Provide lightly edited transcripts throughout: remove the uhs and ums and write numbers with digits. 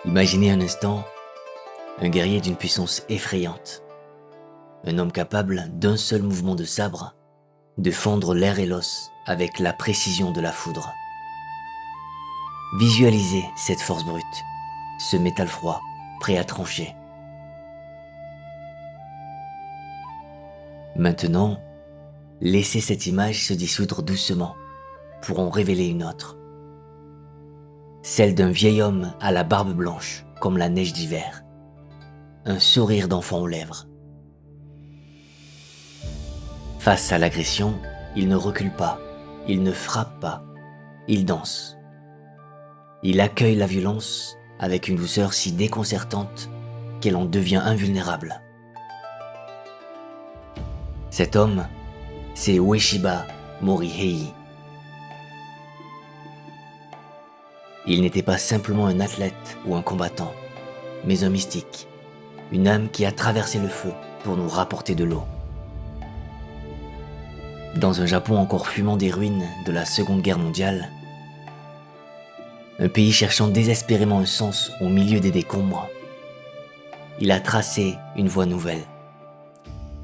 Imaginez un instant un guerrier d'une puissance effrayante, un homme capable d'un seul mouvement de sabre de fendre l'air et l'os avec la précision de la foudre. Visualisez cette force brute, ce métal froid, prêt à trancher. Maintenant, laissez cette image se dissoudre doucement pour en révéler une autre. Celle d'un vieil homme à la barbe blanche comme la neige d'hiver, un sourire d'enfant aux lèvres. Face à l'agression, il ne recule pas, il ne frappe pas, il danse. Il accueille la violence avec une douceur si déconcertante qu'elle en devient invulnérable. Cet homme, c'est Ueshiba Morihei. Il n'était pas simplement un athlète ou un combattant, mais un mystique, une âme qui a traversé le feu pour nous rapporter de l'eau. Dans un Japon encore fumant des ruines de la Seconde Guerre mondiale, un pays cherchant désespérément un sens au milieu des décombres, il a tracé une voie nouvelle.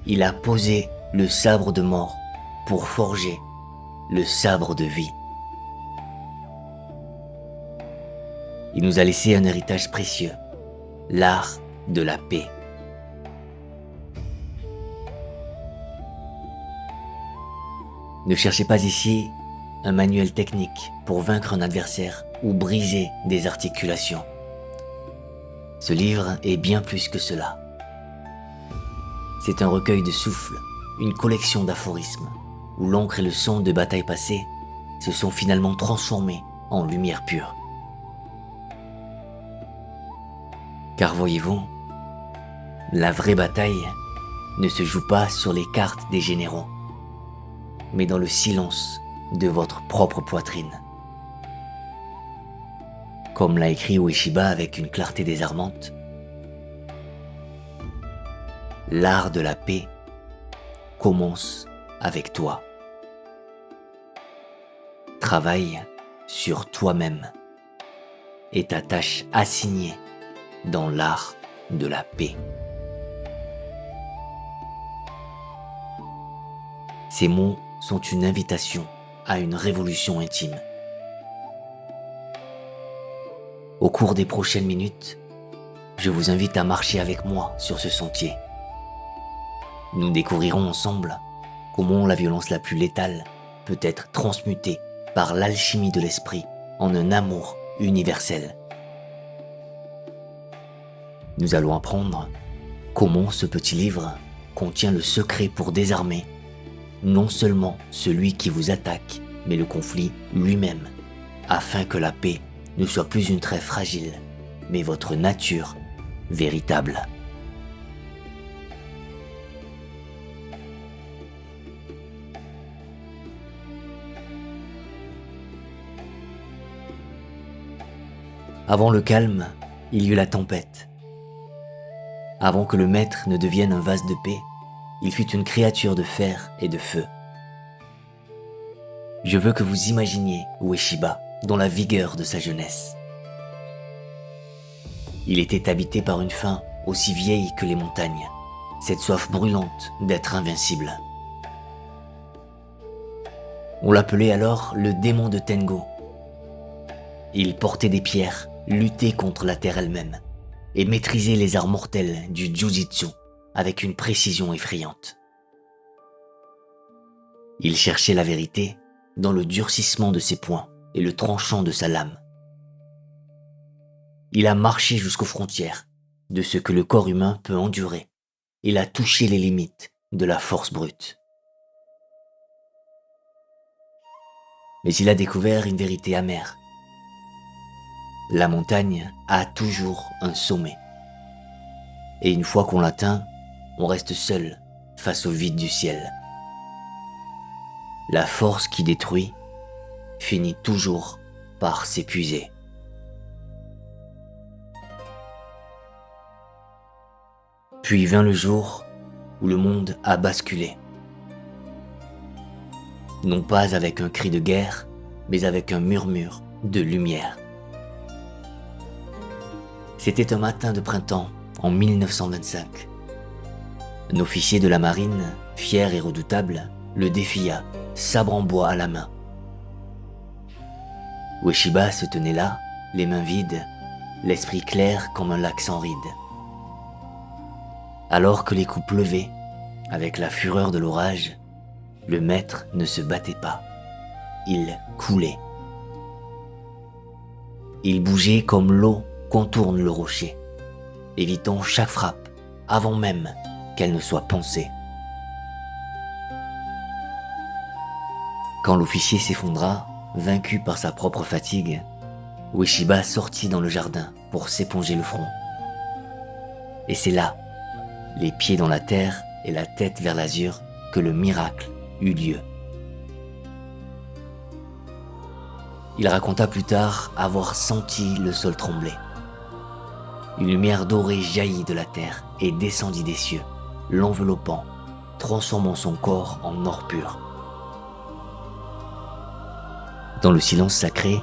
Il a posé le sabre de mort pour forger le sabre de vie. Il nous a laissé un héritage précieux, l'art de la paix. Ne cherchez pas ici un manuel technique pour vaincre un adversaire ou briser des articulations. Ce livre est bien plus que cela. C'est un recueil de souffles, une collection d'aphorismes, où l'encre et le sang de batailles passées se sont finalement transformés en lumière pure. Car voyez-vous, la vraie bataille ne se joue pas sur les cartes des généraux, mais dans le silence de votre propre poitrine. Comme l'a écrit Ueshiba avec une clarté désarmante, l'art de la paix commence avec toi. Travaille sur toi-même et ta tâche assignée dans l'art de la paix. Ces mots sont une invitation à une révolution intime. Au cours des prochaines minutes, je vous invite à marcher avec moi sur ce sentier. Nous découvrirons ensemble comment la violence la plus létale peut être transmutée par l'alchimie de l'esprit en un amour universel. Nous allons apprendre comment ce petit livre contient le secret pour désarmer non seulement celui qui vous attaque, mais le conflit lui-même, afin que la paix ne soit plus une trêve fragile, mais votre nature véritable. Avant le calme, il y eut la tempête. Avant que le maître ne devienne un vase de paix, il fut une créature de fer et de feu. Je veux que vous imaginiez Ueshiba dans la vigueur de sa jeunesse. Il était habité par une faim aussi vieille que les montagnes, cette soif brûlante d'être invincible. On l'appelait alors le démon de Tengo. Il portait des pierres, luttait contre la terre elle-même et maîtrisait les arts mortels du Jujitsu avec une précision effrayante. Il cherchait la vérité dans le durcissement de ses poings et le tranchant de sa lame. Il a marché jusqu'aux frontières de ce que le corps humain peut endurer. Il a touché les limites de la force brute. Mais il a découvert une vérité amère. La montagne a toujours un sommet. Et une fois qu'on l'atteint, on reste seul face au vide du ciel. La force qui détruit finit toujours par s'épuiser. Puis vint le jour où le monde a basculé. Non pas avec un cri de guerre, mais avec un murmure de lumière. C'était un matin de printemps en 1925. Un officier de la marine, fier et redoutable, le défia, sabre en bois à la main. Ueshiba se tenait là, les mains vides, l'esprit clair comme un lac sans rides. Alors que les coups pleuvaient, avec la fureur de l'orage, le maître ne se battait pas, il coulait. Il bougeait comme l'eau contourne le rocher, évitant chaque frappe avant même qu'elle ne soit poncée. Quand l'officier s'effondra, vaincu par sa propre fatigue, Ueshiba sortit dans le jardin pour s'éponger le front. Et c'est là, les pieds dans la terre et la tête vers l'azur, que le miracle eut lieu. Il raconta plus tard avoir senti le sol trembler. Une lumière dorée jaillit de la terre et descendit des cieux, l'enveloppant, transformant son corps en or pur. Dans le silence sacré,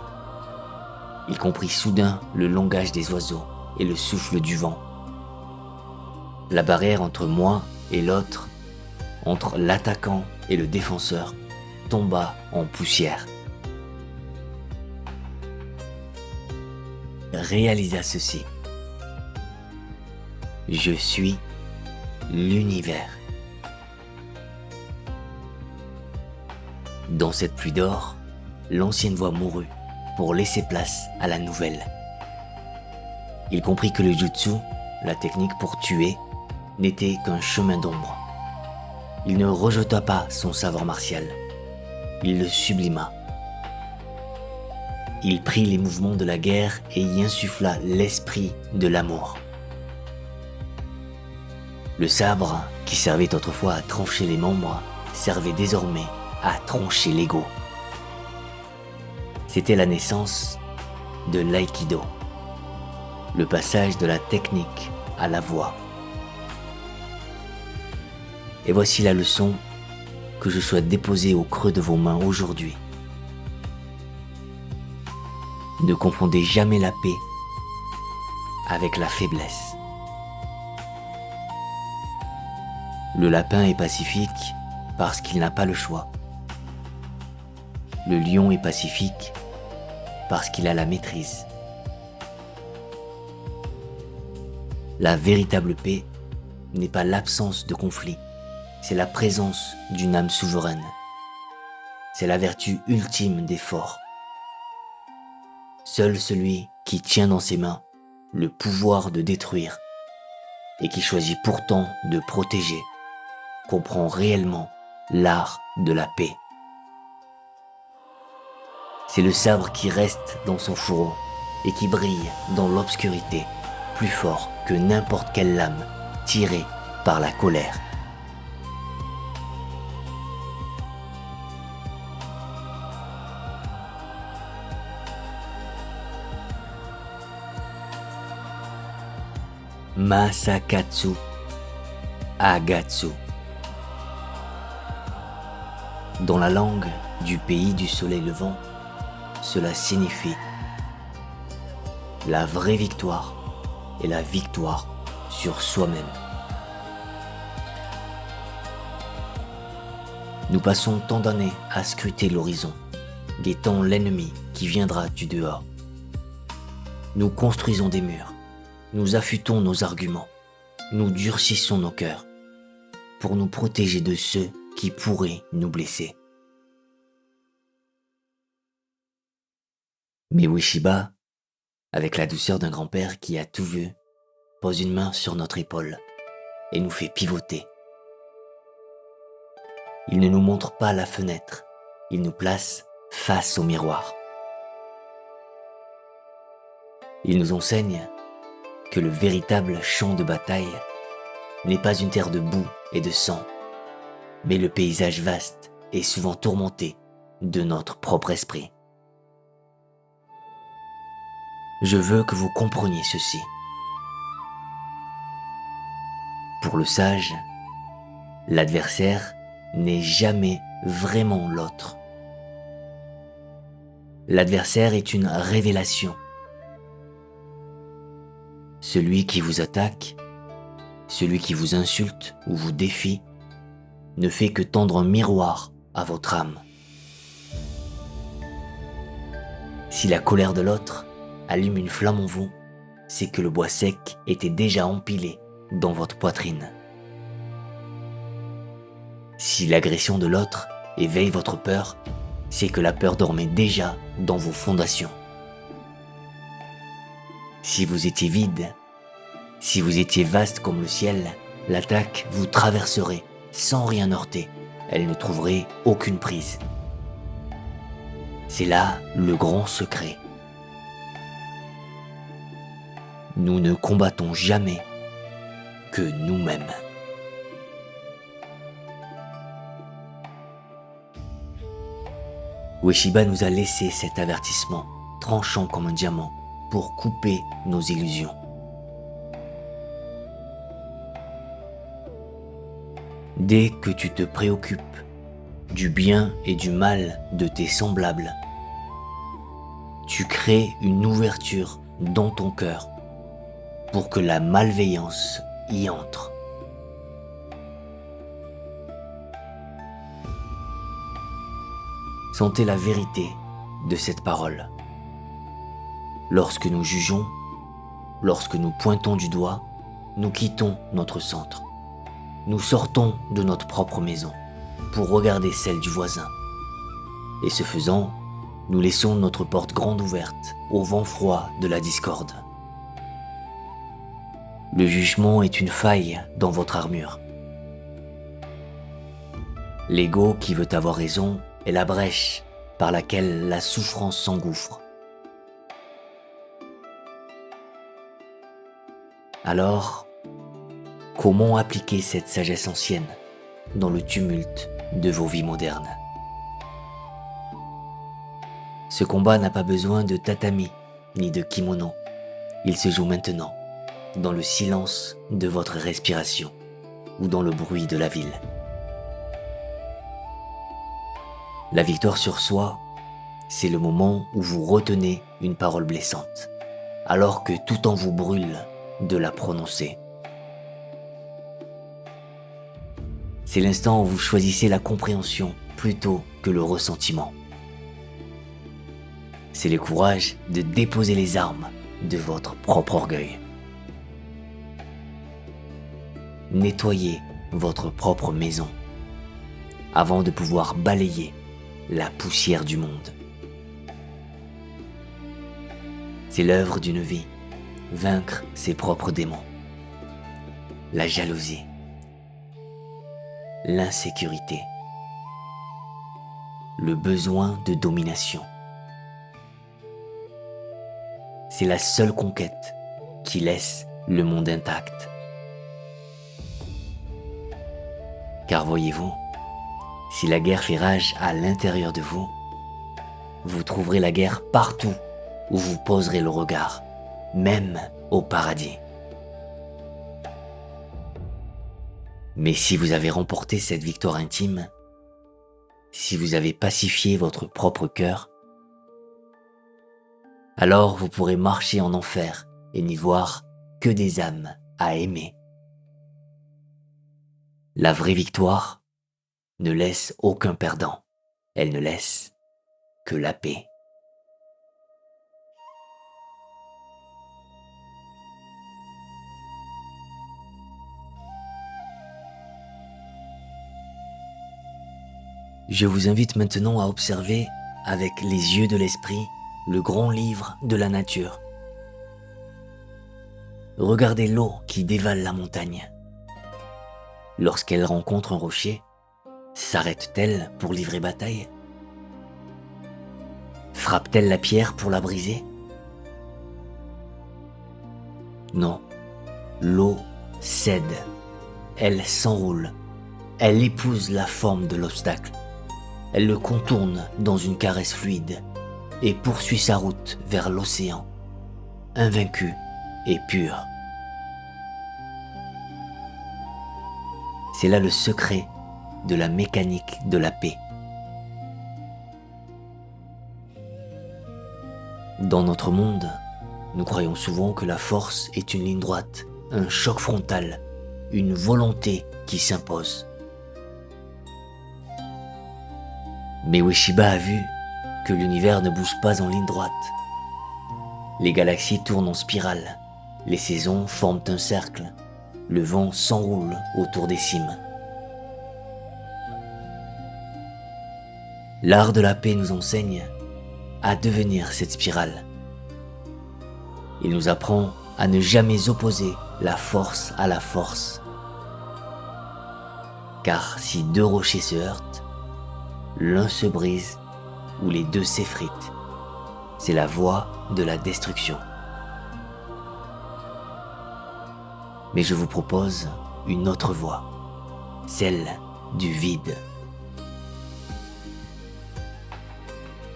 il comprit soudain le langage des oiseaux et le souffle du vent. La barrière entre moi et l'autre, entre l'attaquant et le défenseur, tomba en poussière. Réalisa ceci. Je suis l'univers. Dans cette pluie d'or, l'ancienne voix mourut pour laisser place à la nouvelle. Il comprit que le jutsu, la technique pour tuer, n'était qu'un chemin d'ombre. Il ne rejeta pas son savoir martial. Il le sublima. Il prit les mouvements de la guerre et y insuffla l'esprit de l'amour. Le sabre, qui servait autrefois à trancher les membres, servait désormais à trancher l'ego. C'était la naissance de l'aïkido, le passage de la technique à la voix. Et voici la leçon que je souhaite déposer au creux de vos mains aujourd'hui. Ne confondez jamais la paix avec la faiblesse. Le lapin est pacifique parce qu'il n'a pas le choix. Le lion est pacifique parce qu'il a la maîtrise. La véritable paix n'est pas l'absence de conflit, c'est la présence d'une âme souveraine. C'est la vertu ultime des forts. Seul celui qui tient dans ses mains le pouvoir de détruire et qui choisit pourtant de protéger comprend réellement l'art de la paix. C'est le sabre qui reste dans son fourreau et qui brille dans l'obscurité, plus fort que n'importe quelle lame tirée par la colère. Masakatsu Agatsu. Dans la langue du pays du soleil levant, cela signifie la vraie victoire est la victoire sur soi-même. Nous passons tant d'années à scruter l'horizon, guettant l'ennemi qui viendra du dehors. Nous construisons des murs, nous affûtons nos arguments, nous durcissons nos cœurs pour nous protéger de ceux qui pourraient nous blesser. Mais Ueshiba, avec la douceur d'un grand-père qui a tout vu, pose une main sur notre épaule et nous fait pivoter. Il ne nous montre pas la fenêtre, il nous place face au miroir. Il nous enseigne que le véritable champ de bataille n'est pas une terre de boue et de sang, mais le paysage vaste et souvent tourmenté de notre propre esprit. Je veux que vous compreniez ceci. Pour le sage, l'adversaire n'est jamais vraiment l'autre. L'adversaire est une révélation. Celui qui vous attaque, celui qui vous insulte ou vous défie, ne fait que tendre un miroir à votre âme. Si la colère de l'autre allume une flamme en vous, c'est que le bois sec était déjà empilé dans votre poitrine. Si l'agression de l'autre éveille votre peur, c'est que la peur dormait déjà dans vos fondations. Si vous étiez vide, si vous étiez vaste comme le ciel, l'attaque vous traverserait sans rien heurter. Elle ne trouverait aucune prise. C'est là le grand secret. Nous ne combattons jamais que nous-mêmes. Ueshiba nous a laissé cet avertissement, tranchant comme un diamant, pour couper nos illusions. Dès que tu te préoccupes du bien et du mal de tes semblables, tu crées une ouverture dans ton cœur pour que la malveillance y entre. Sentez la vérité de cette parole. Lorsque nous jugeons, lorsque nous pointons du doigt, nous quittons notre centre. Nous sortons de notre propre maison pour regarder celle du voisin. Et ce faisant, nous laissons notre porte grande ouverte au vent froid de la discorde. Le jugement est une faille dans votre armure. L'ego qui veut avoir raison est la brèche par laquelle la souffrance s'engouffre. Alors, comment appliquer cette sagesse ancienne dans le tumulte de vos vies modernes? Ce combat n'a pas besoin de tatami ni de kimono. Il se joue maintenant, dans le silence de votre respiration ou dans le bruit de la ville. La victoire sur soi, c'est le moment où vous retenez une parole blessante, alors que tout en vous brûle de la prononcer. C'est l'instant où vous choisissez la compréhension plutôt que le ressentiment. C'est le courage de déposer les armes de votre propre orgueil. Nettoyez votre propre maison avant de pouvoir balayer la poussière du monde. C'est l'œuvre d'une vie, vaincre ses propres démons, la jalousie, l'insécurité, le besoin de domination. C'est la seule conquête qui laisse le monde intact. Car voyez-vous, si la guerre fait rage à l'intérieur de vous, vous trouverez la guerre partout où vous poserez le regard, même au paradis. Mais si vous avez remporté cette victoire intime, si vous avez pacifié votre propre cœur, alors vous pourrez marcher en enfer et n'y voir que des âmes à aimer. La vraie victoire ne laisse aucun perdant, elle ne laisse que la paix. Je vous invite maintenant à observer, avec les yeux de l'esprit, le grand livre de la nature. Regardez l'eau qui dévale la montagne. Lorsqu'elle rencontre un rocher, s'arrête-t-elle pour livrer bataille? Frappe-t-elle la pierre pour la briser? Non, l'eau cède, elle s'enroule, elle épouse la forme de l'obstacle. Elle le contourne dans une caresse fluide et poursuit sa route vers l'océan, invaincu et pur. C'est là le secret de la mécanique de la paix. Dans notre monde, Nous croyons souvent que la force est une ligne droite, un choc frontal, une volonté qui s'impose. Mais Ueshiba a vu que l'univers ne bouge pas en ligne droite. Les galaxies tournent en spirale, les saisons forment un cercle, le vent s'enroule autour des cimes. L'art de la paix nous enseigne à devenir cette spirale. Il nous apprend à ne jamais opposer la force à la force. Car si deux rochers se heurtent, l'un se brise ou les deux s'effritent. C'est la voie de la destruction. Mais je vous propose une autre voie, celle du vide.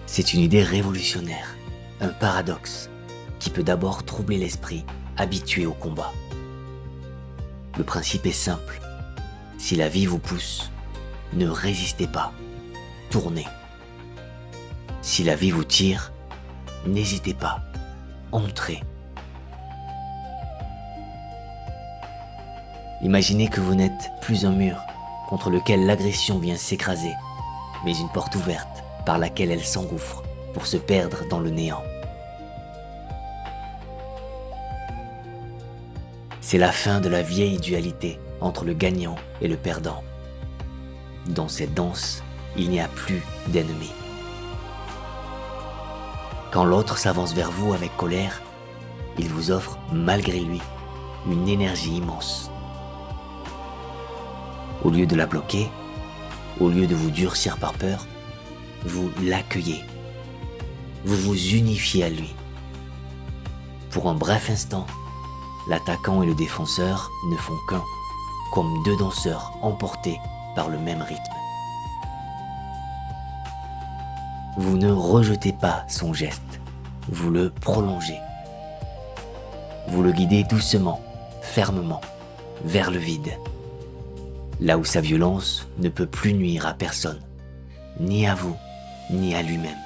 C'est une idée révolutionnaire, un paradoxe qui peut d'abord troubler l'esprit habitué au combat. Le principe est simple. Si la vie vous pousse, ne résistez pas, tournez. Si la vie vous tire, n'hésitez pas, entrez. Imaginez que vous n'êtes plus un mur contre lequel l'agression vient s'écraser, mais une porte ouverte par laquelle elle s'engouffre pour se perdre dans le néant. C'est la fin de la vieille dualité entre le gagnant et le perdant. Dans cette danse, il n'y a plus d'ennemis. Quand l'autre s'avance vers vous avec colère, il vous offre, malgré lui, une énergie immense. Au lieu de la bloquer, au lieu de vous durcir par peur, vous l'accueillez. Vous vous unifiez à lui. Pour un bref instant, l'attaquant et le défenseur ne font qu'un, comme deux danseurs emportés par le même rythme. Vous ne rejetez pas son geste, vous le prolongez. Vous le guidez doucement, fermement, vers le vide, là où sa violence ne peut plus nuire à personne, ni à vous, ni à lui-même.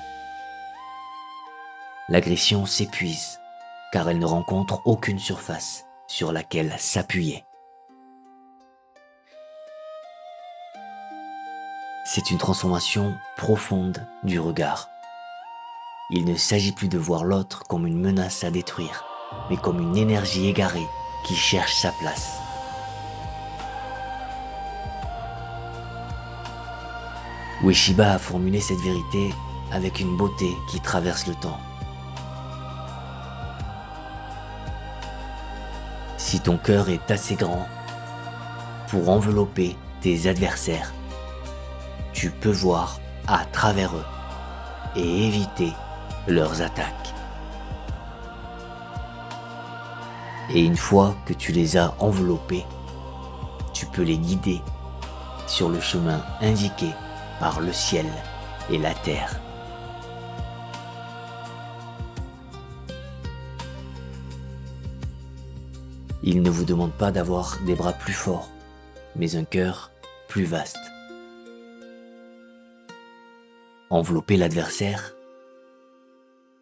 L'agression s'épuise, car elle ne rencontre aucune surface sur laquelle s'appuyer. C'est une transformation profonde du regard. Il ne s'agit plus de voir l'autre comme une menace à détruire, mais comme une énergie égarée qui cherche sa place. Ueshiba a formulé cette vérité avec une beauté qui traverse le temps. Si ton cœur est assez grand pour envelopper tes adversaires, tu peux voir à travers eux et éviter leurs attaques. Et une fois que tu les as enveloppés, tu peux les guider sur le chemin indiqué par le ciel et la terre. Il ne vous demande pas d'avoir des bras plus forts, mais un cœur plus vaste. Envelopper l'adversaire,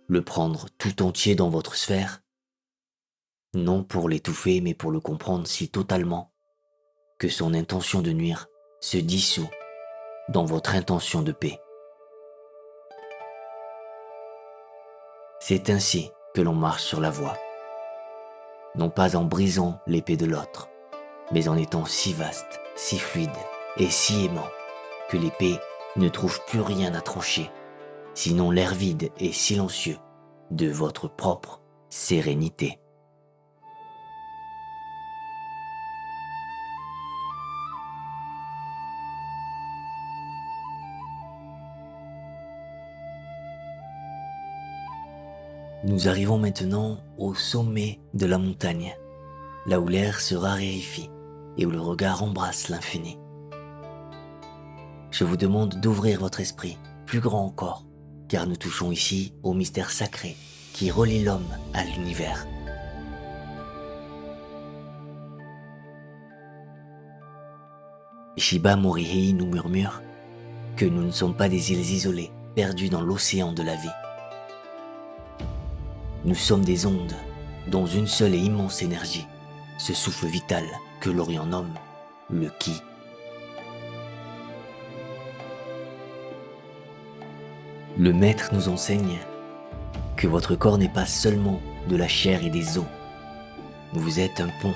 le prendre tout entier dans votre sphère, non pour l'étouffer, mais pour le comprendre si totalement que son intention de nuire se dissout dans votre intention de paix. C'est ainsi que l'on marche sur la voie, non pas en brisant l'épée de l'autre, mais en étant si vaste, si fluide et si aimant que l'épée ne trouve plus rien à trancher, sinon l'air vide et silencieux de votre propre sérénité. Nous arrivons maintenant au sommet de la montagne, là où l'air se raréfie et où le regard embrasse l'infini. Je vous demande d'ouvrir votre esprit, plus grand encore, car nous touchons ici au mystère sacré qui relie l'homme à l'univers. Shiba Morihei nous murmure que nous ne sommes pas des îles isolées, perdues dans l'océan de la vie. Nous sommes des ondes, dans une seule et immense énergie, ce souffle vital que l'Orient nomme le Ki. Le maître nous enseigne que votre corps n'est pas seulement de la chair et des os. Vous êtes un pont.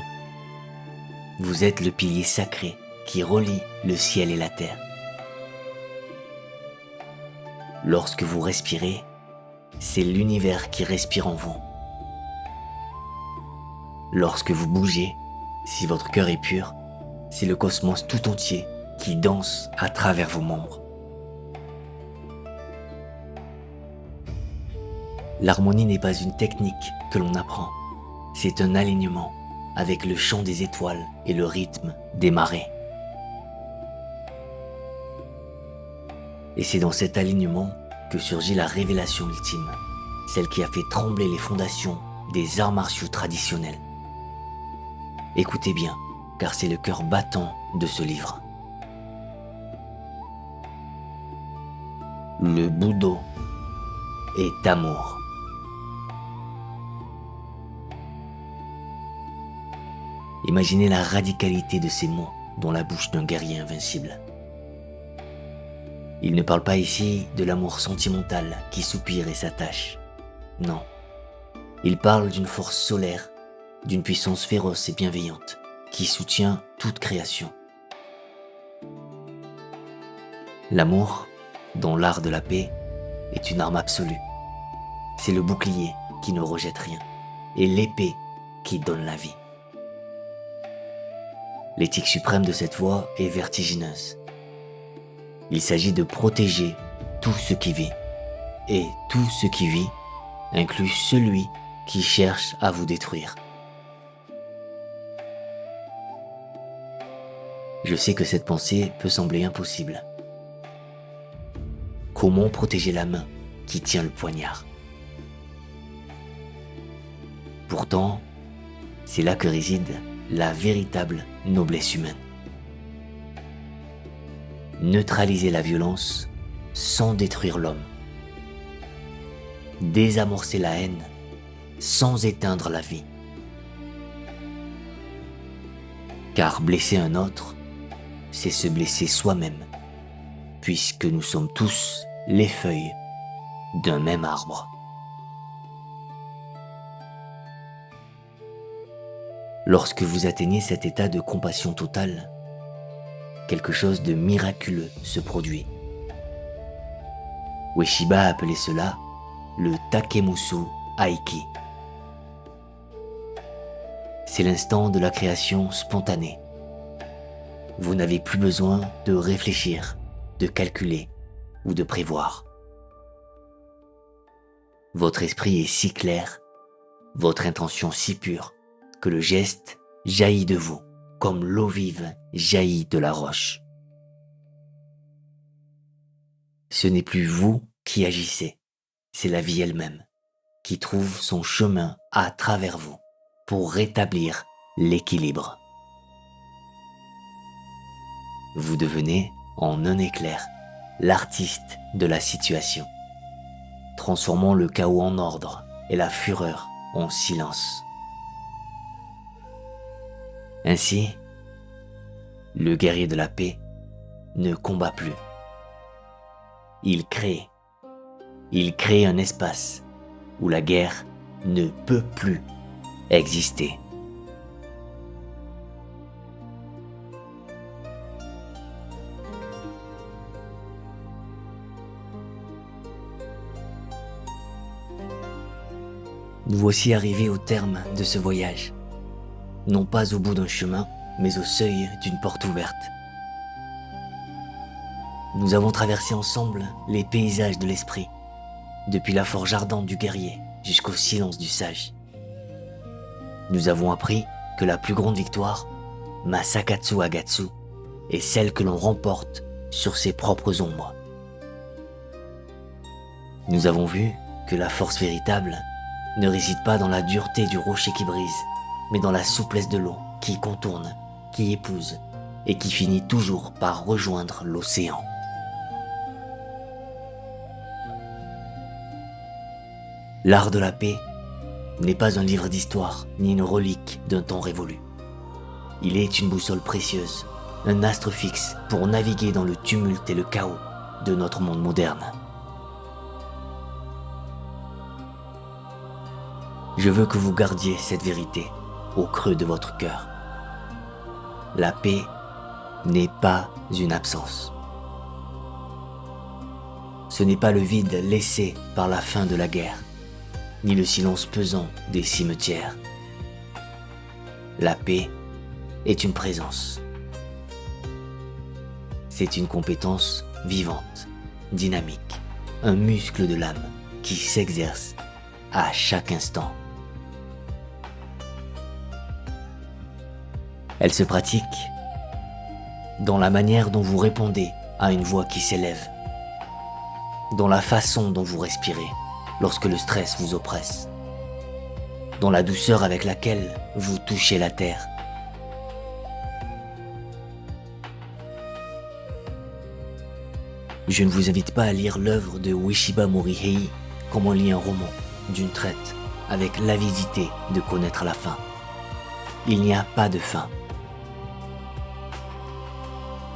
Vous êtes le pilier sacré qui relie le ciel et la terre. Lorsque vous respirez, c'est l'univers qui respire en vous. Lorsque vous bougez, si votre cœur est pur, c'est le cosmos tout entier qui danse à travers vos membres. L'harmonie n'est pas une technique que l'on apprend, c'est un alignement avec le chant des étoiles et le rythme des marées. Et c'est dans cet alignement que surgit la révélation ultime, celle qui a fait trembler les fondations des arts martiaux traditionnels. Écoutez bien, car c'est le cœur battant de ce livre. Le Budo est amour. Imaginez la radicalité de ces mots dans la bouche d'un guerrier invincible. Il ne parle pas ici de l'amour sentimental qui soupire et s'attache. Non. Il parle d'une force solaire, d'une puissance féroce et bienveillante qui soutient toute création. L'amour, dans l'art de la paix, est une arme absolue. C'est le bouclier qui ne rejette rien et l'épée qui donne la vie. L'éthique suprême de cette voie est vertigineuse. Il s'agit de protéger tout ce qui vit. Et tout ce qui vit inclut celui qui cherche à vous détruire. Je sais que cette pensée peut sembler impossible. Comment protéger la main qui tient le poignard? Pourtant, c'est là que réside la véritable noblesse humaine. Neutraliser la violence sans détruire l'homme. Désamorcer la haine sans éteindre la vie. Car blesser un autre, c'est se blesser soi-même, puisque nous sommes tous les feuilles d'un même arbre. Lorsque vous atteignez cet état de compassion totale, quelque chose de miraculeux se produit. Ueshiba appelait cela le Takemusu Aiki. C'est l'instant de la création spontanée. Vous n'avez plus besoin de réfléchir, de calculer ou de prévoir. Votre esprit est si clair, votre intention si pure, que le geste jaillit de vous, comme l'eau vive jaillit de la roche. Ce n'est plus vous qui agissez, c'est la vie elle-même, qui trouve son chemin à travers vous pour rétablir l'équilibre. Vous devenez, en un éclair, l'artiste de la situation, transformant le chaos en ordre et la fureur en silence. Ainsi, le guerrier de la paix ne combat plus. Il crée un espace où la guerre ne peut plus exister. Nous voici arrivés au terme de ce voyage. Non pas au bout d'un chemin, mais au seuil d'une porte ouverte. Nous avons traversé ensemble les paysages de l'esprit, depuis la forge ardente du guerrier jusqu'au silence du sage. Nous avons appris que la plus grande victoire, Masakatsu Agatsu, est celle que l'on remporte sur ses propres ombres. Nous avons vu que la force véritable ne réside pas dans la dureté du rocher qui brise, mais dans la souplesse de l'eau qui contourne, qui épouse et qui finit toujours par rejoindre l'océan. L'art de la paix n'est pas un livre d'histoire, ni une relique d'un temps révolu. Il est une boussole précieuse, un astre fixe pour naviguer dans le tumulte et le chaos de notre monde moderne. Je veux que vous gardiez cette vérité au creux de votre cœur. La paix n'est pas une absence. Ce n'est pas le vide laissé par la fin de la guerre, ni le silence pesant des cimetières. La paix est une présence. C'est une compétence vivante, dynamique, un muscle de l'âme qui s'exerce à chaque instant. Elle se pratique dans la manière dont vous répondez à une voix qui s'élève, dans la façon dont vous respirez lorsque le stress vous oppresse, dans la douceur avec laquelle vous touchez la terre. Je ne vous invite pas à lire l'œuvre de Ueshiba Morihei comme on lit un roman d'une traite avec l'avidité de connaître la fin. Il n'y a pas de fin.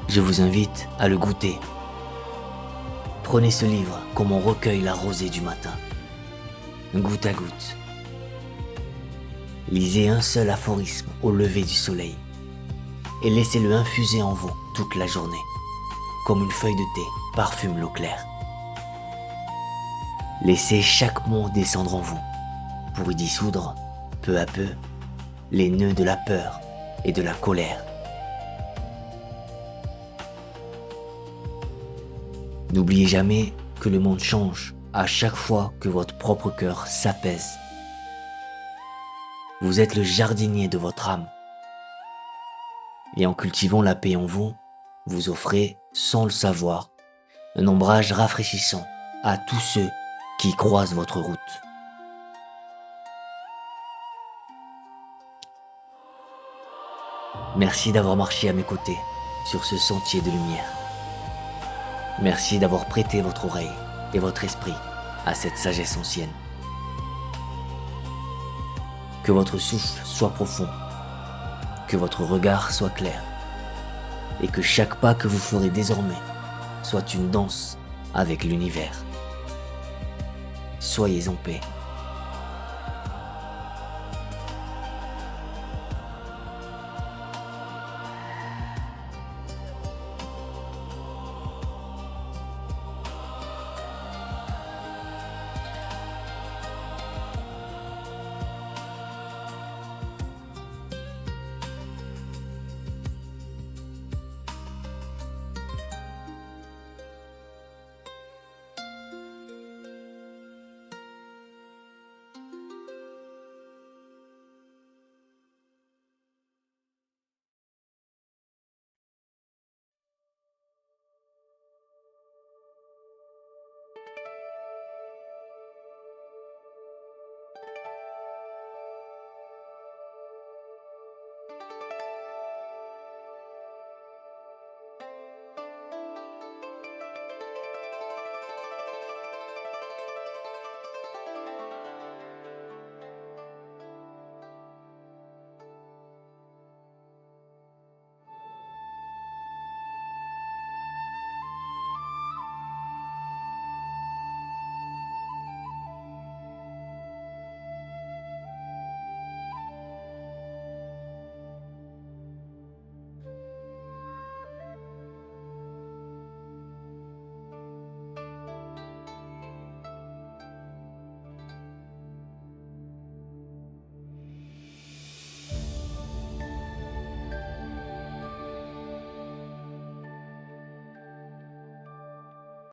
Je vous invite à le goûter. Prenez ce livre comme on recueille la rosée du matin, goutte à goutte. Lisez un seul aphorisme au lever du soleil et laissez-le infuser en vous toute la journée, comme une feuille de thé parfume l'eau claire. Laissez chaque mot descendre en vous pour y dissoudre, peu à peu, les nœuds de la peur et de la colère. N'oubliez jamais que le monde change à chaque fois que votre propre cœur s'apaise. Vous êtes le jardinier de votre âme. Et en cultivant la paix en vous, vous offrez, sans le savoir, un ombrage rafraîchissant à tous ceux qui croisent votre route. Merci d'avoir marché à mes côtés sur ce sentier de lumière. Merci d'avoir prêté votre oreille et votre esprit à cette sagesse ancienne. Que votre souffle soit profond, que votre regard soit clair, et que chaque pas que vous ferez désormais soit une danse avec l'univers. Soyez en paix.